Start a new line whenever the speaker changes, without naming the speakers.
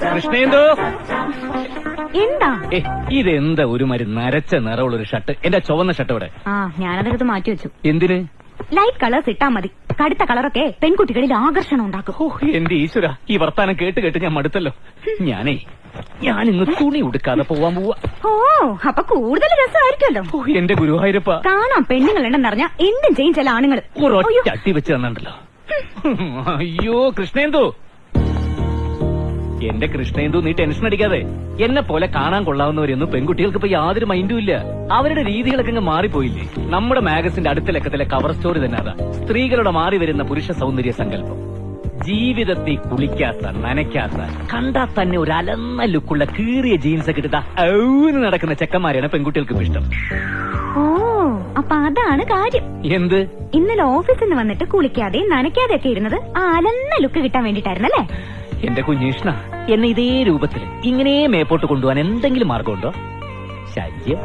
കൃഷ്ണേന്ദു,
എന്താ
ഇതെന്താ ഒരു മാതിരി നരച്ച നിറമുള്ളൊരു ഷർട്ട്? എന്റെ ചുവന്ന ഷർട്ട് ഇവിടെ.
ഞാനതെടുത്ത് മാറ്റി വെച്ചു.
എന്തിന്?
ലൈറ്റ് കളേഴ്സ് ഇട്ടാ മതി. കടുത്ത കളറൊക്കെ പെൺകുട്ടികളിൽ ആകർഷണം ഉണ്ടാക്കും.
എന്റെ ഈശ്വര, ഈ വർത്താനം കേട്ട് കേട്ട് ഞാൻ മടുത്തല്ലോ. ഞാനിന്ന് തുണി ഉടുക്കാതെ പോവാൻ പോവാ.
അപ്പൊ കൂടുതൽ രസമായിരിക്കുമല്ലോ.
എന്റെ ഗുരുവായൂരപ്പ,
കാണാം പെണ്ണുങ്ങളുണ്ടെന്നറിഞ്ഞ എന്തും ചെയ്യും ചില ആണുങ്ങൾ.
ഒരൊറ്റ അട്ടി വെച്ച് തന്നിട്ടുണ്ടല്ലോ. അയ്യോ കൃഷ്ണേന്ദു, എന്റെ കൃഷ്ണേന്ദു, നീ ടെൻഷൻ അടിക്കാതെ. എന്നെ പോലെ കാണാൻ കൊള്ളാവുന്നവരൊന്നും പെൺകുട്ടികൾക്ക് ഇപ്പൊ യാതൊരു മൈൻഡും ഇല്ല. അവരുടെ രീതികളൊക്കെ അങ്ങ് മാറിപ്പോയില്ലേ? നമ്മുടെ മാഗസിന്റെ അടുത്ത ലക്കത്തിലെ കവർ സ്റ്റോറി തന്നെ അതാ. സ്ത്രീകളുടെ മാറി വരുന്ന പുരുഷ സൗന്ദര്യ സങ്കല്പം. ജീവിതത്തിൽ കുളിക്കാത്ത, നനയ്ക്കാത്ത, കണ്ടാ തന്നെ ഒരു അലന്ന ലുക്കുള്ള കീറിയ ജീൻസ് ഒക്കെ ഇട്ടാ നടക്കുന്ന ചെക്കന്മാരെയാണ് പെൺകുട്ടികൾക്ക് ഇഷ്ടം.
അപ്പൊ അതാണ് കാര്യം.
എന്ത്?
ഇന്നലെ ഓഫീസിൽ നിന്ന് വന്നിട്ട് കുളിക്കാതെ നനയ്ക്കാതെ ഒക്കെ ഇരുന്നത് ആ അലന്ന ലുക്ക് കിട്ടാൻ വേണ്ടിട്ടായിരുന്നല്ലേ?
എന്റെ കുഞ്ഞീഷ്ണ, എന്നെ ഇതേ രൂപത്തിൽ ഇങ്ങനെ മേപ്പോട്ട് കൊണ്ടുപോകാൻ എന്തെങ്കിലും മാർഗമുണ്ടോ? ശല്യം.